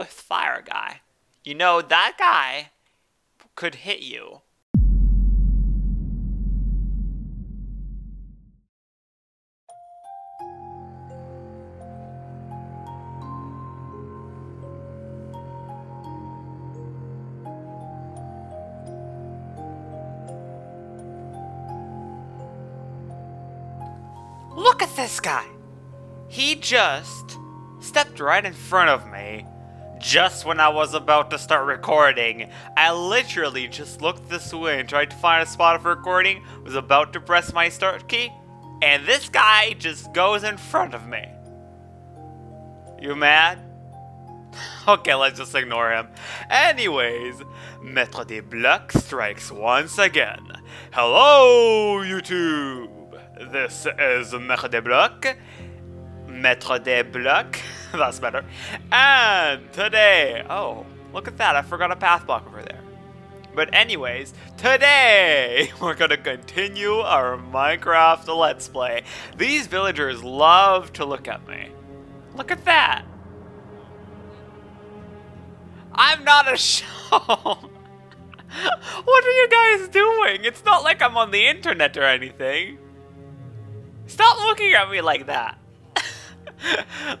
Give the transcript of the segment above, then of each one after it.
with fire guy. You know, that guy could hit you. Look at this guy! He just stepped right in front of me just when I was about to start recording. I literally just looked this way and tried to find a spot of recording, was about to press my start key, and this guy just goes in front of me. You mad? Okay, let's just ignore him. Anyways, MaitreDesBlocs strikes once again. Hello, YouTube! This is MaitreDesBlocs. MaitreDesBlocs. That's better. And today, oh, look at that. I forgot a path block over there. But anyways, today we're gonna continue our Minecraft Let's Play. These villagers love to look at me. Look at that. I'm not a show. What are you guys doing? It's not like I'm on the internet or anything. Stop looking at me like that.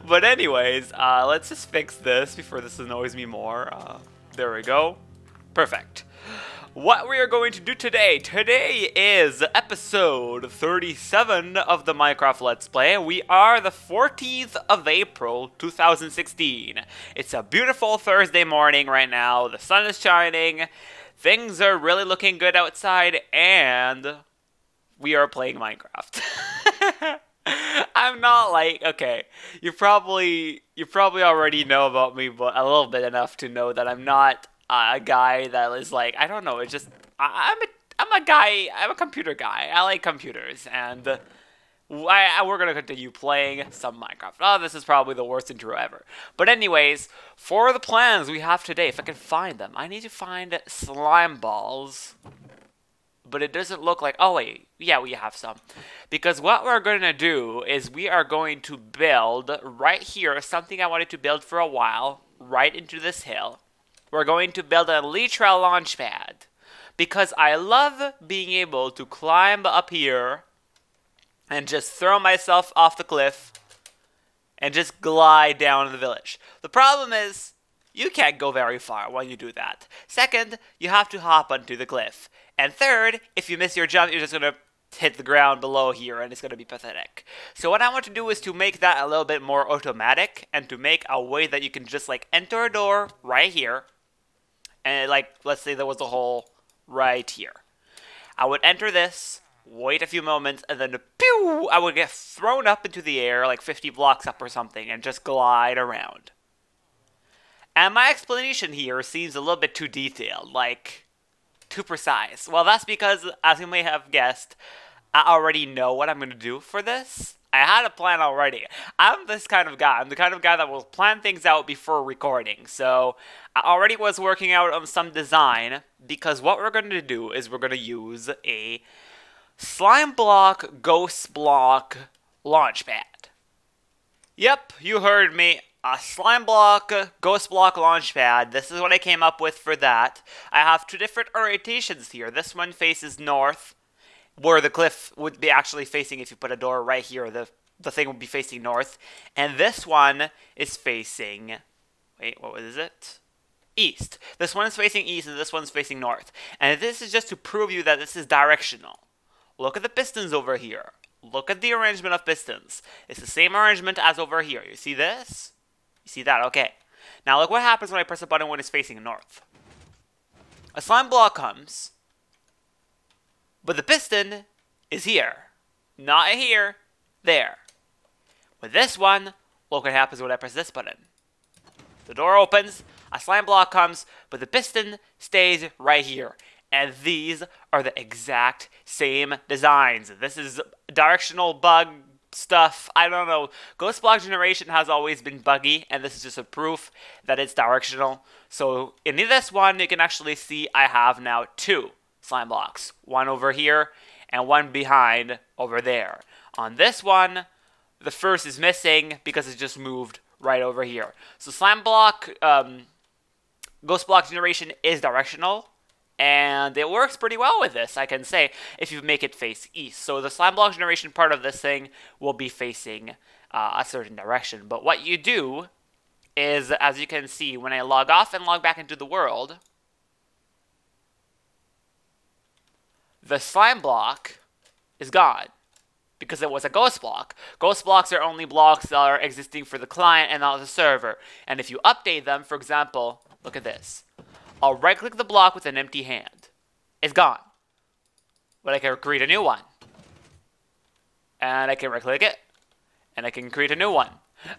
But anyways, let's just fix this before this annoys me more. There we go. Perfect. What we are going to do today is episode 37 of the Minecraft Let's Play. We are the 14th of April, 2016. It's a beautiful Thursday morning right now. The sun is shining. Things are really looking good outside, and we are playing Minecraft. I'm not like, okay, you probably already know about me, but a little bit enough to know that I'm not a guy that is like, I don't know, it's just, I'm a computer guy. I like computers, and we're gonna continue playing some Minecraft. Oh, this is probably the worst intro ever. But anyways, for the plans we have today, if I can find them, I need to find slime balls. But it doesn't look like, oh wait, yeah, we have some. Because what we're going to do is we are going to build right here, something I wanted to build for a while, right into this hill. We're going to build an Elytra launch pad. Because I love being able to climb up here and just throw myself off the cliff and just glide down to the village. The problem is, you can't go very far when you do that. Second, you have to hop onto the cliff. And third, if you miss your jump, you're just going to hit the ground below here, and it's going to be pathetic. So what I want to do is to make that a little bit more automatic, and to make a way that you can just, like, enter a door right here. And, like, let's say there was a hole right here. I would enter this, wait a few moments, and then, pew, I would get thrown up into the air, like 50 blocks up or something, and just glide around. And my explanation here seems a little bit too detailed, like, too precise. Well, that's because, as you may have guessed, I already know what I'm going to do for this. I had a plan already. I'm this kind of guy. I'm the kind of guy that will plan things out before recording. So, I already was working out on some design, because what we're going to do is we're going to use a slime block, ghost block launch pad. Yep, you heard me. A slime block, ghost block launch pad. This is what I came up with for that. I have two different orientations here. This one faces north, where the cliff would be actually facing. If you put a door right here, the thing would be facing north. And this one is facing, wait, what is it? East. This one is facing east, and this one's facing north. And this is just to prove you that this is directional. Look at the pistons over here. Look at the arrangement of pistons. It's the same arrangement as over here. You see this? You see that? Okay. Now look what happens when I press a button when it's facing north. A slime block comes, but the piston is here. Not here. There. With this one, look what happens when I press this button. The door opens, a slime block comes, but the piston stays right here. And these are the exact same designs. This is directional bug stuff. I don't know. Ghost block generation has always been buggy, and this is just a proof that it's directional. So in this one, you can actually see I have now two slime blocks. One over here, and one behind over there. On this one, the first is missing because it just moved right over here. So slime block, ghost block generation is directional, and it works pretty well with this, I can say, if you make it face east. So the slime block generation part of this thing will be facing a certain direction. But what you do is, as you can see, when I log off and log back into the world, the slime block is gone because it was a ghost block. Ghost blocks are only blocks that are existing for the client and not the server. And if you update them, for example, look at this. I'll right-click the block with an empty hand. It's gone. But I can create a new one. And I can right-click it. And I can create a new one.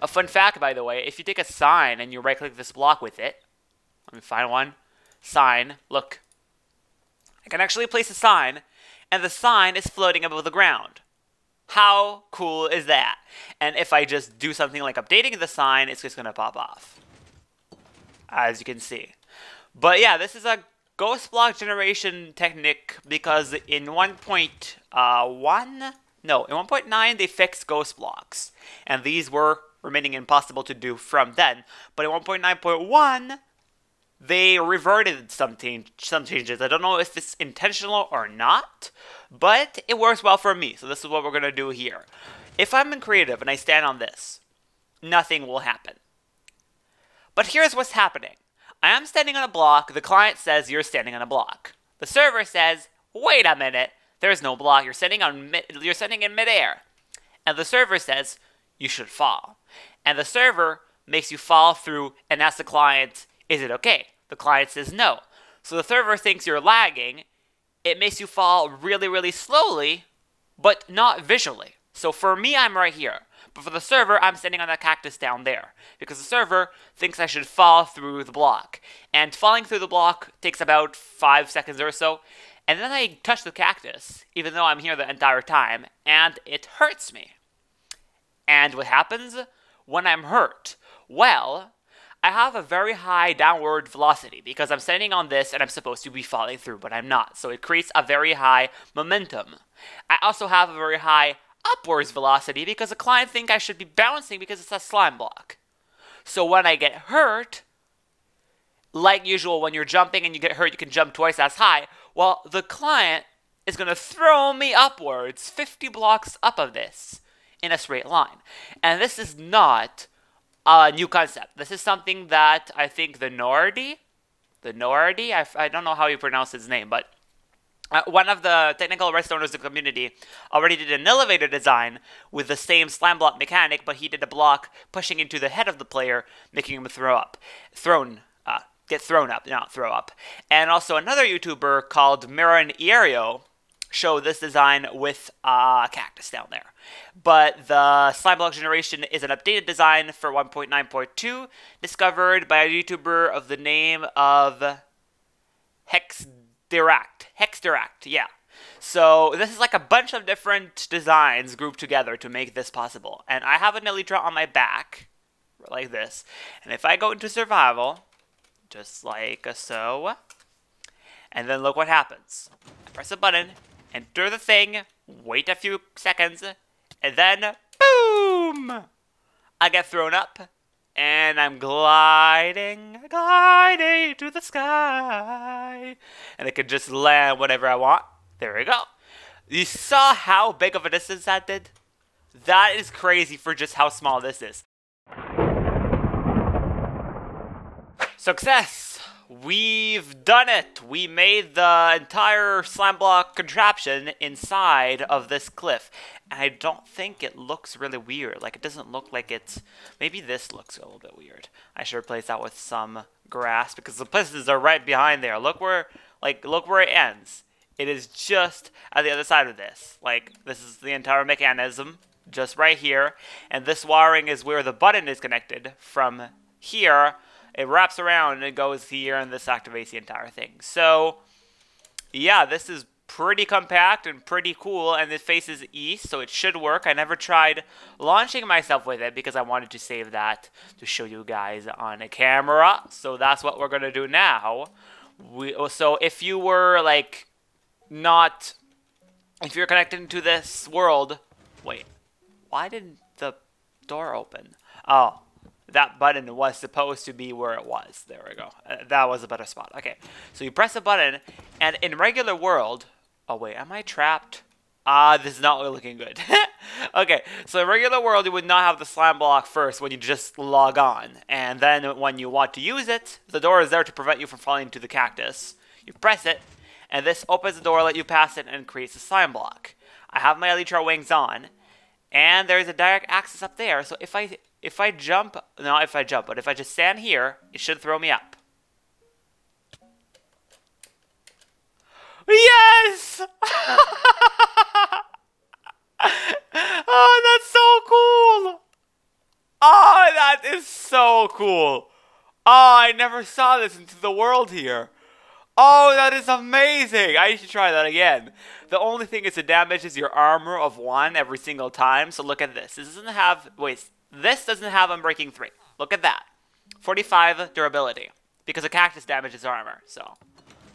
A fun fact, by the way, if you take a sign and you right-click this block with it, let me find one. Sign. Look. I can actually place a sign, and the sign is floating above the ground. How cool is that? And if I just do something like updating the sign, it's just going to pop off. As you can see. But yeah, this is a ghost block generation technique because in 1.9 they fixed ghost blocks. And these were remaining impossible to do from then. But in 1.9.1, they reverted some changes. I don't know if it's intentional or not, but it works well for me. So this is what we're going to do here. If I'm in creative and I stand on this, nothing will happen. But here's what's happening. I am standing on a block. The client says you're standing on a block. The server says, wait a minute, there's no block. You're standing in midair. And the server says you should fall. And the server makes you fall through and asks the client, is it okay? The client says no. So the server thinks you're lagging. It makes you fall really, really slowly, but not visually. So for me, I'm right here. But for the server, I'm standing on that cactus down there. Because the server thinks I should fall through the block. And falling through the block takes about 5 seconds or so. And then I touch the cactus, even though I'm here the entire time, and it hurts me. And what happens when I'm hurt? Well, I have a very high downward velocity because I'm standing on this and I'm supposed to be falling through, but I'm not. So it creates a very high momentum. I also have a very high upwards velocity because the client thinks I should be bouncing because it's a slime block. So when I get hurt, like usual, when you're jumping and you get hurt, you can jump twice as high. Well, the client is going to throw me upwards 50 blocks up of this in a straight line. And this is not a new concept. This is something that I think the Nordy, I don't know how you pronounce his name, but one of the technical redstoneers in the community already did an elevator design with the same slime block mechanic, but he did a block pushing into the head of the player, making him get thrown up, not throw up. And also another YouTuber called Miran showed this design with a cactus down there. But the slime block generation is an updated design for 1.9.2, discovered by a YouTuber of the name of Hexdirect, yeah. So this is like a bunch of different designs grouped together to make this possible. And I have an Elytra on my back, like this. And if I go into survival, just like so, and then look what happens. I press a button, enter the thing, wait a few seconds, and then, boom! I get thrown up, and I'm gliding to the sky. And I can just land whatever I want. There we go. You saw how big of a distance that did? That is crazy for just how small this is. Success! We've done it! We made the entire slime block contraption inside of this cliff. And I don't think it looks really weird. Like, it doesn't look like it's... Maybe this looks a little bit weird. I should replace that with some grass because the pistons are right behind there. Look where it ends. It is just at the other side of this. Like, this is the entire mechanism just right here. And this wiring is where the button is connected from here. It wraps around and it goes here, and this activates the entire thing. So, yeah, this is pretty compact and pretty cool, and it faces east, so it should work. I never tried launching myself with it because I wanted to save that to show you guys on a camera. So that's what we're going to do now. So if you were, like, if you're connected to this world... Wait, why did the door open? Oh. that button was supposed to be where it was. There we go. That was a better spot. Okay, so you press a button, and in regular world... Oh, wait, am I trapped? This is not looking good. Okay, so in regular world, you would not have the slime block first when you just log on. And then when you want to use it, the door is there to prevent you from falling into the cactus. You press it, and this opens the door, let you pass it, and creates a slime block. I have my Elytra wings on, and there's a direct access up there. So if I jump, not if I jump, but if I just stand here, it should throw me up. Yes! Oh, that's so cool! Oh, that is so cool! Oh, I never saw this into the world here. Oh, that is amazing! I should try that again. The only thing is it damages your armor of 1 every single time. So look at this. This doesn't have... Wait, this doesn't have Unbreaking 3. Look at that. 45 durability. Because a cactus damages armor. So,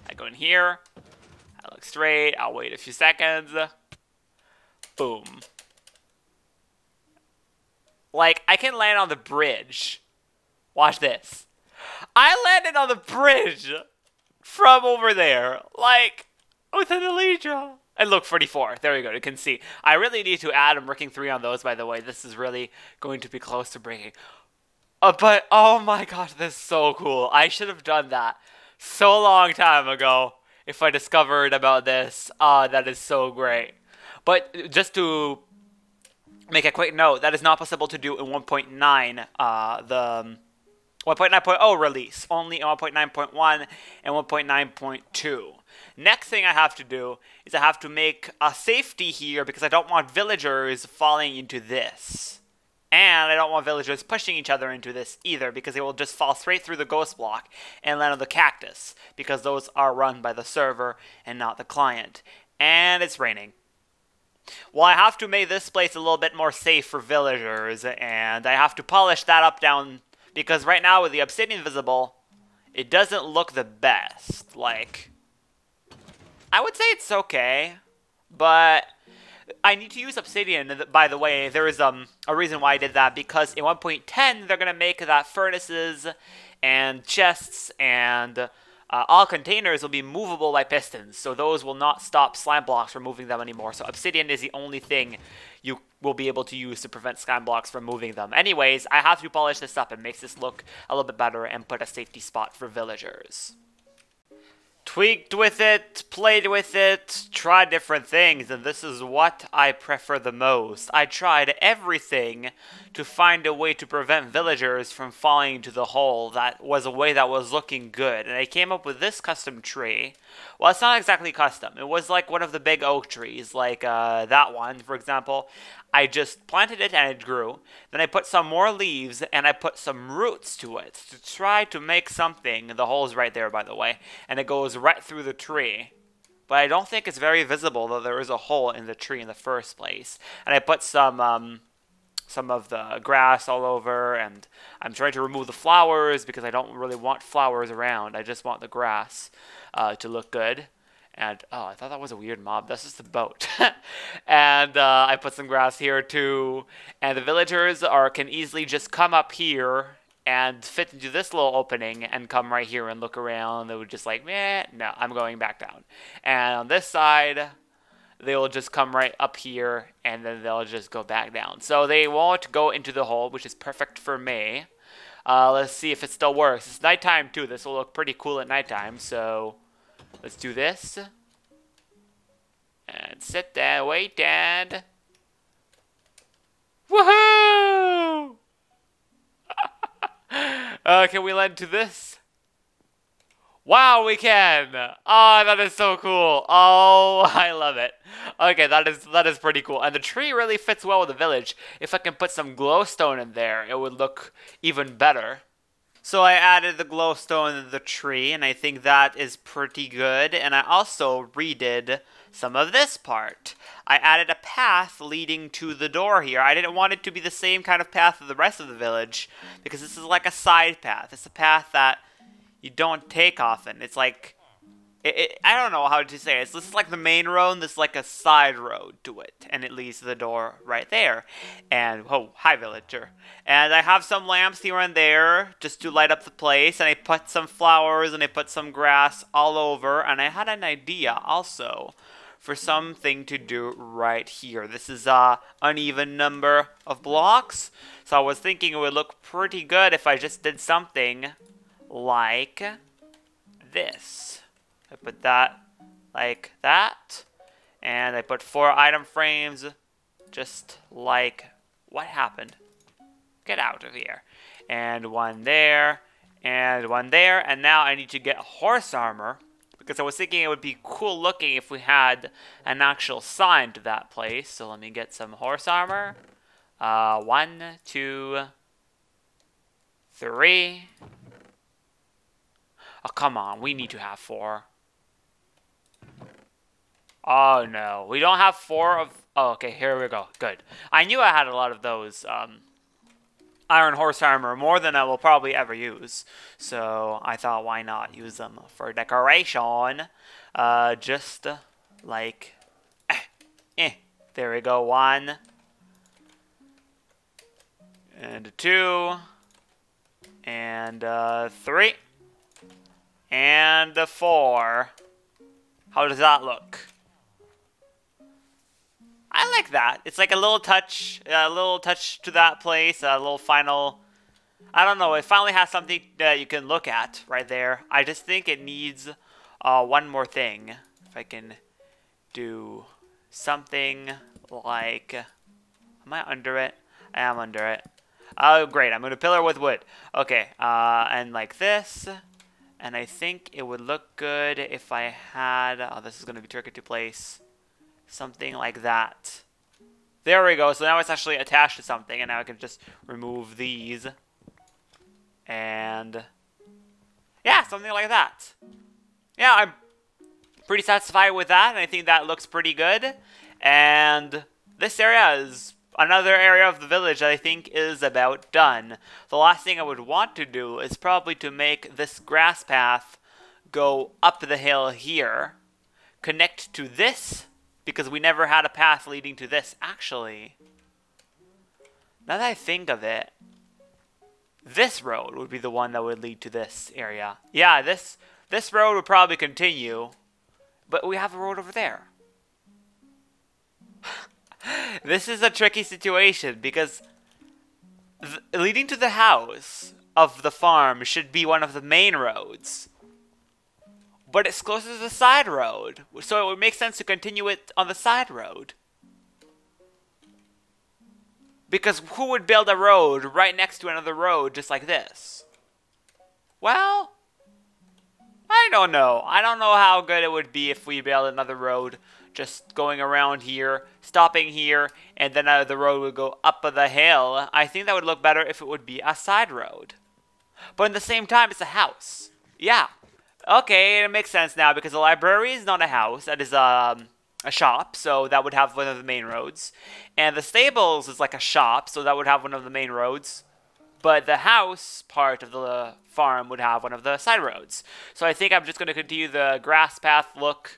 I go in here. I look straight. I'll wait a few seconds. Boom. Like, I can land on the bridge. Watch this. I landed on the bridge from over there. Like, with an Elytra. And look, 44. There we go. You can see. I really need to add Unbreaking 3 on those, by the way. This is really going to be close to breaking. But, oh my gosh, this is so cool. I should have done that so long time ago if I discovered about this. That is so great. But just to make a quick note, that is not possible to do in 1.9, the 1.9.0 release. Only in 1.9.1 and 1.9.2. Next thing I have to do is I have to make a safety here because I don't want villagers falling into this. And I don't want villagers pushing each other into this either because they will just fall straight through the ghost block and land on the cactus because those are run by the server and not the client. And it's raining. Well, I have to make this place a little bit more safe for villagers, and I have to polish that up down, because right now with the obsidian visible, it doesn't look the best. Like, I would say it's okay, but I need to use obsidian. By the way, there is a reason why I did that, because in 1.10, they're going to make that furnaces and chests and... all containers will be movable by pistons, so those will not stop slime blocks from moving them anymore. So obsidian is the only thing you will be able to use to prevent slime blocks from moving them. Anyways, I have to polish this up and make this look a little bit better and put a safety spot for villagers. Tweaked with it, played with it, tried different things, and this is what I prefer the most. I tried everything to find a way to prevent villagers from falling into the hole. That was a way that was looking good, and I came up with this custom tree. Well, it's not exactly custom. It was like one of the big oak trees, like that one, for example. I just planted it and it grew. Then I put some more leaves and I put some roots to it to try to make something. The hole's right there, by the way. And it goes right through the tree. But I don't think it's very visible, though there is a hole in the tree in the first place. And I put some of the grass all over. And I'm trying to remove the flowers because I don't really want flowers around. I just want the grass to look good. And, oh, I thought that was a weird mob. That's just a boat. And I put some grass here, too. And the villagers can easily just come up here and fit into this little opening and come right here and look around. They would just like, meh, no, I'm going back down. And on this side, they will just come right up here, and then they'll just go back down. So they won't go into the hole, which is perfect for me. Let's see if it still works. It's nighttime, too. This will look pretty cool at nighttime, so... let's do this. And sit there, wait, and... woohoo! Can we land to this? Wow, we can! Oh, that is so cool. Oh, I love it. Okay, that is pretty cool. And the tree really fits well with the village. If I can put some glowstone in there, it would look even better. So I added the glowstone in the tree, and I think that is pretty good. And I also redid some of this part. I added a path leading to the door here. I didn't want it to be the same kind of path as the rest of the village, because this is like a side path. It's a path that you don't take often. It's like, I don't know how to say it. This is like the main road, and this is like a side road to it, and it leads to the door right there. And, oh, hi, villager. And I have some lamps here and there just to light up the place, and I put some flowers and I put some grass all over, and I had an idea also for something to do right here. This is a uneven number of blocks, so I was thinking it would look pretty good if I just did something like this. I put that like that, and I put 4 item frames just like what happened. Get out of here. And one there, and one there, and now I need to get horse armor, because I was thinking it would be cool looking if we had an actual sign to that place. So let me get some horse armor. 1, 2, 3. Oh, come on, we need to have 4. Oh, no. We don't have 4 of... Oh, okay, here we go. Good. I knew I had a lot of those iron horse armor, more than I will probably ever use. So I thought, why not use them for decoration? Just like... There we go. 1. And 2. And 3. And 4. How does that look? I like that. It's like a little touch to that place, a little final. I don't know. It finally has something that you can look at right there. I just think it needs one more thing. If I can do something like, am I under it? I am under it. Oh, great. I'm going to pillar with wood. Okay, and like this. And I think it would look good if I had, oh, this is going to be tricky to place. Something like that. There we go. So now it's actually attached to something, and now I can just remove these. And yeah, something like that. Yeah, I'm pretty satisfied with that, and I think that looks pretty good. And this area is another area of the village that I think is about done. The last thing I would want to do is probably to make this grass path go up the hill here, connect to this, because we never had a path leading to this. Actually, now that I think of it, this road would be the one that would lead to this area. Yeah, this road would probably continue, but we have a road over there. This is a tricky situation, because leading to the house of the farm should be one of the main roads. But it's closer to the side road, so it would make sense to continue it on the side road. Because who would build a road right next to another road just like this? Well, I don't know. I don't know how good it would be if we build another road just going around here, stopping here, and then the road would go up the hill. I think that would look better if it would be a side road. But at the same time, it's a house. Yeah. Okay, it makes sense now, because the library is not a house. That is a shop, so that would have one of the main roads. And the stables is like a shop, so that would have one of the main roads. But the house part of the farm would have one of the side roads. So I think I'm just going to continue the grass path look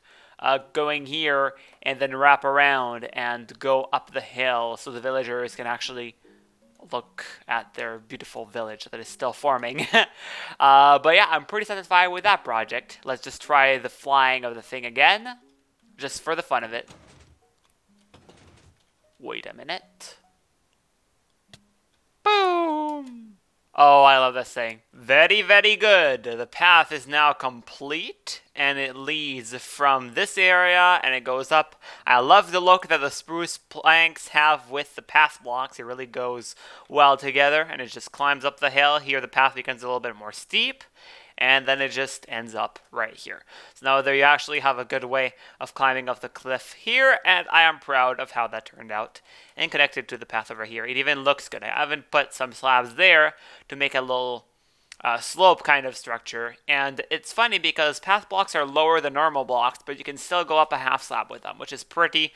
going here, and then wrap around and go up the hill so the villagers can actually look at their beautiful village that is still forming. But yeah, I'm pretty satisfied with that project. Let's just try the flying of the thing again, just for the fun of it. Wait a minute. Boom! Oh, I love this thing. Very, very good. The path is now complete, and it leads from this area, and it goes up. I love the look that the spruce planks have with the path blocks. It really goes well together, and it just climbs up the hill. Here, the path becomes a little bit more steep, and then it just ends up right here. So now there you actually have a good way of climbing up the cliff here, and I am proud of how that turned out and connected to the path over here. It even looks good. I haven't put some slabs there to make a little slope kind of structure, and it's funny because path blocks are lower than normal blocks, but you can still go up a half slab with them, which is pretty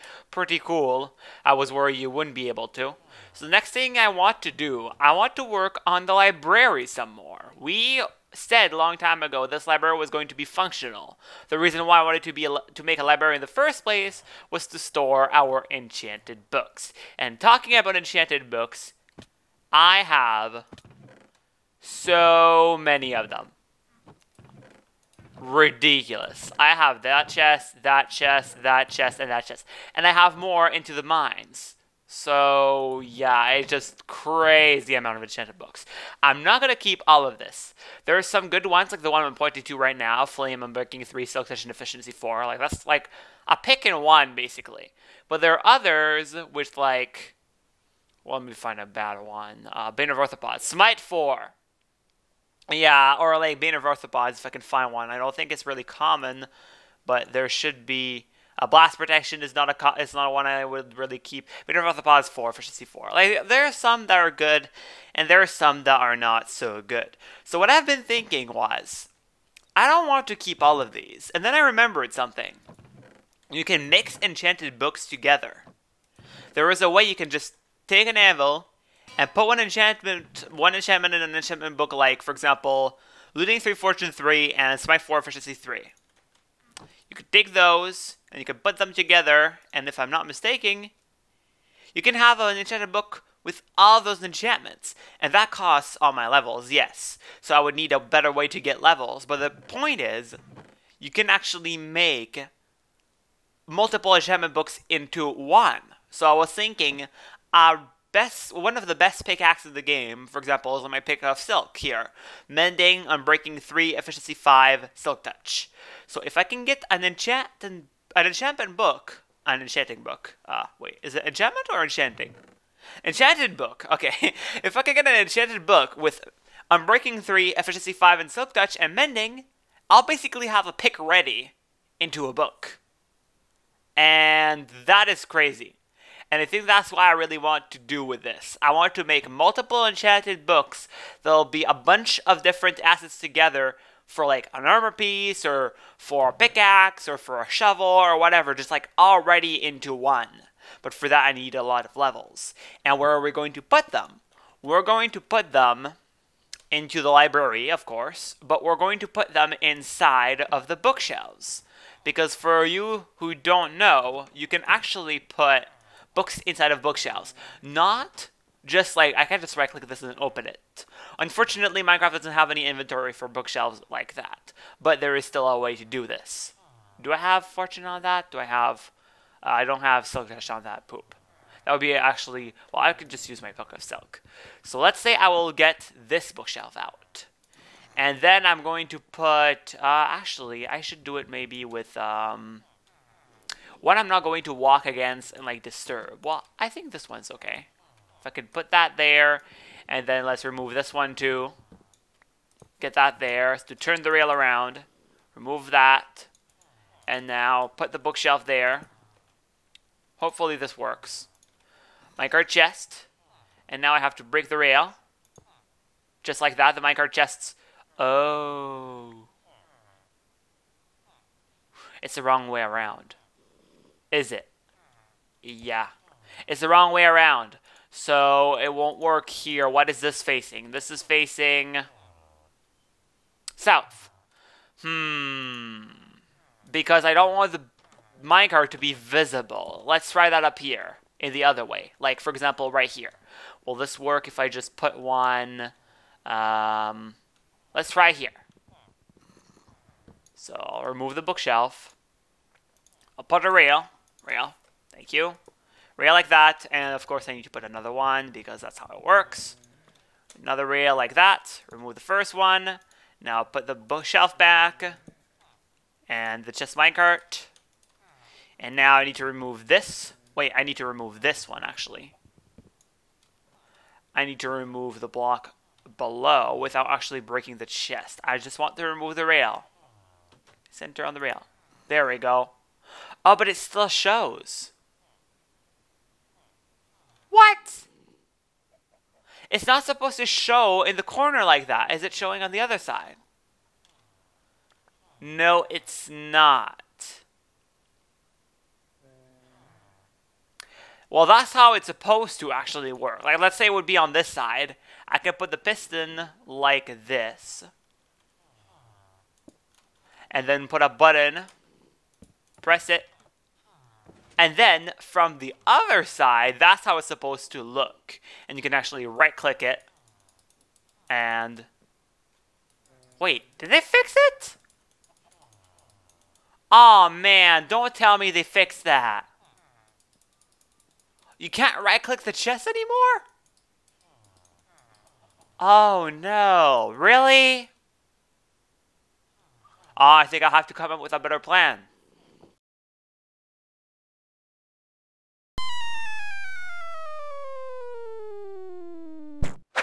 cool. I was worried you wouldn't be able to. So the next thing I want to do, I want to work on the library some more. We said a long time ago this library was going to be functional. The reason why I wanted to make a library in the first place was to store our enchanted books. And talking about enchanted books, I have so many of them. Ridiculous. I have that chest, that chest, that chest, and that chest. And I have more into the mines. So, yeah, it's just crazy amount of enchanted books. I'm not going to keep all of this. There are some good ones, like the one I'm pointing to right now, Flame, Unbreaking 3, Silk Touch, and Efficiency 4. Like, that's like a pick in one, basically. But there are others which, like, well, let me find a bad one. Bane of Orthopods. Smite 4. Yeah, or like Bane of Orthopods, if I can find one. I don't think it's really common, but there should be. Blast Protection is not a one I would really keep. Bane of Orthopods 4, Efficiency 4. Like, there are some that are good, and there are some that are not so good. So what I've been thinking was, I don't want to keep all of these. And then I remembered something. You can mix enchanted books together. There is a way you can just take an anvil and put one enchantment in an enchantment book, like, for example, Looting 3, Fortune 3, and Smite 4, Efficiency 3. You could take those, and you can put them together, and if I'm not mistaken, you can have an enchanted book with all those enchantments. And that costs all my levels, yes. So I would need a better way to get levels. But the point is, you can actually make multiple enchantment books into one. So I was thinking, one of the best pickaxes in the game, for example, is my pick of Silk here. Mending, Unbreaking 3, Efficiency 5, Silk Touch. So if I can get an enchanting book, wait, is it enchantment or enchanting? Enchanted book, okay. If I can get an enchanted book with Unbreaking 3, Efficiency 5, and Silk Touch, and Mending, I'll basically have a pick ready into a book. And that is crazy. And I think that's what I really want to do with this. I want to make multiple enchanted books. There'll be a bunch of different assets together for like an armor piece, or for a pickaxe, or for a shovel, or whatever. Just like already into one. But for that I need a lot of levels. And where are we going to put them? We're going to put them into the library, of course. But we're going to put them inside of the bookshelves. Because for you who don't know, you can actually put books inside of bookshelves. Not just like, I can't just right click this and open it. Unfortunately, Minecraft doesn't have any inventory for bookshelves like that. But there is still a way to do this. Do I have fortune on that? Do I have, I don't have silk touch on that, poop. That would be actually, well, I could just use my book of silk. So let's say I will get this bookshelf out. And then I'm going to put, actually, I should do it maybe with, one I'm not going to walk against and like disturb. Well, I think this one's okay. If I could put that there, and then let's remove this one too. Get that there to turn the rail around. Remove that. And now put the bookshelf there. Hopefully this works. Minecart chest. And now I have to break the rail. Just like that, the minecart chests. Oh. It's the wrong way around. Is it? Yeah. It's the wrong way around. So it won't work here. What is this facing? This is facing south. Because I don't want the minecart to be visible. Let's try that up here in the other way. Like, for example, right here. Will this work if I just put one? Let's try here. So I'll remove the bookshelf. I'll put a rail. Rail. Thank you. Rail like that. And of course I need to put another one because that's how it works. Another rail like that. Remove the first one. Now put the bookshelf back. And the chest minecart. And now I need to remove this. Wait, I need to remove this one actually. I need to remove the block below without actually breaking the chest. I just want to remove the rail. Center on the rail. There we go. Oh, but it still shows. What? It's not supposed to show in the corner like that. Is it showing on the other side? No, it's not. Well, that's how it's supposed to actually work. Like, let's say it would be on this side. I could put the piston like this. and then put a button, press it, and then from the other side, that's how it's supposed to look. And you can actually right-click it, and... Wait, did they fix it? Oh man, don't tell me they fixed that. You can't right-click the chest anymore? Oh no, really? Oh, I think I'll have to come up with a better plan.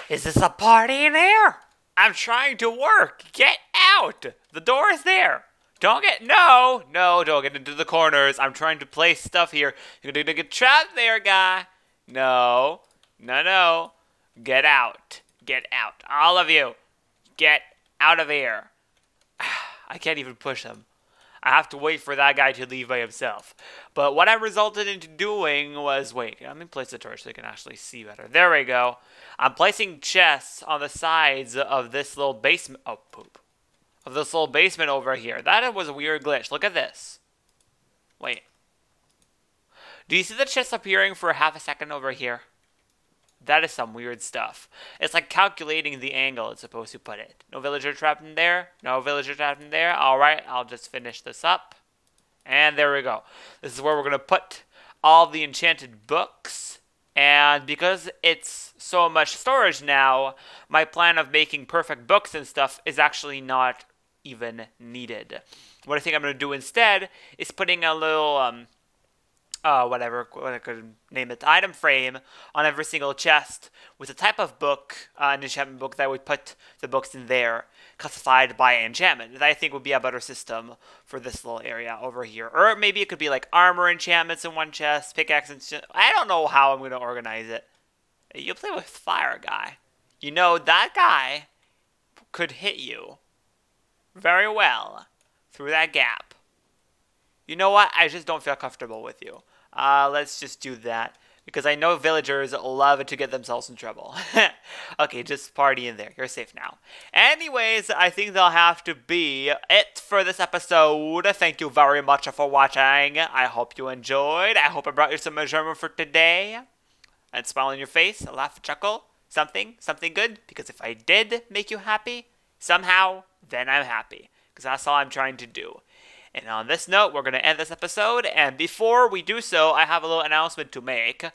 Is this a party in here? I'm trying to work. Get out. The door is there. Don't get, no, don't get into the corners. I'm trying to place stuff here. You're gonna get trapped there, guy. No. Get out. Get out. All of you. Get out of here. I can't even push him. I have to wait for that guy to leave by himself. But what I resulted into doing was, wait, let me place the torch so you can actually see better. There we go. I'm placing chests on the sides of this little basement. Oh, poop. Of this little basement over here. That was a weird glitch. Look at this. Wait. Do you see the chest appearing for half a second over here? That is some weird stuff. It's like calculating the angle it's supposed to put it. No villager trapped in there. No villager trapped in there. Alright, I'll just finish this up. And there we go. This is where we're going to put all the enchanted books. And because it's so much storage now, my plan of making perfect books and stuff is actually not even needed. What I think I'm going to do instead is putting a little... whatever, what I could name it, item frame on every single chest with a type of book, an enchantment book that would put the books in there, classified by enchantment. That I think would be a better system for this little area over here. Or maybe it could be like armor enchantments in one chest, pickaxe enchantments. I don't know how I'm going to organize it. You play with fire, guy. You know, that guy could hit you very well through that gap. You know what? I just don't feel comfortable with you. Let's just do that. Because I know villagers love to get themselves in trouble. Okay, just party in there. You're safe now. Anyways, I think that'll have to be it for this episode. Thank you very much for watching. I hope you enjoyed. I hope I brought you some enjoyment for today. And smile on your face, a laugh, a chuckle. Something good. Because if I did make you happy, somehow, then I'm happy. Because that's all I'm trying to do. And on this note, we're going to end this episode, and before we do so, I have a little announcement to make,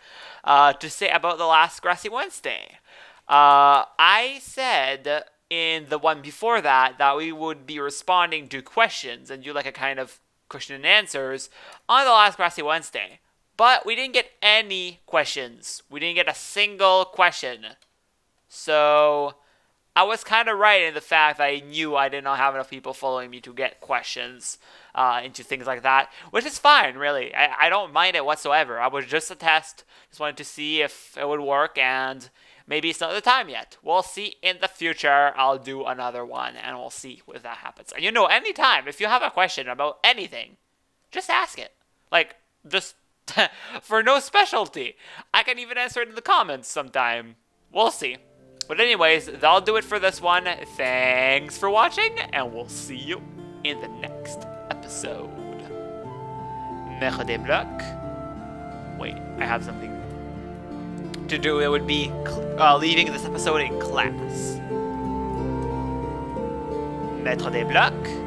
to say about the last Grassy Wednesday. I said in the one before that we would be responding to questions and do like a kind of question and answers on the last Grassy Wednesday. But we didn't get any questions. We didn't get a single question. So... I was kind of right in the fact that I knew I did not have enough people following me to get questions into things like that, which is fine, really. I don't mind it whatsoever. I was just a test, just wanted to see if it would work, and maybe it's not the time yet. We'll see in the future. I'll do another one, and we'll see if that happens. And you know, anytime, if you have a question about anything, just ask it. Like, just for no specialty. I can even answer it in the comments sometime. We'll see. But anyways, that'll do it for this one. Thanks for watching, and we'll see you in the next episode. MaitreDesBlocs. Wait, I have something to do. It would be leaving this episode in class. MaitreDesBlocs.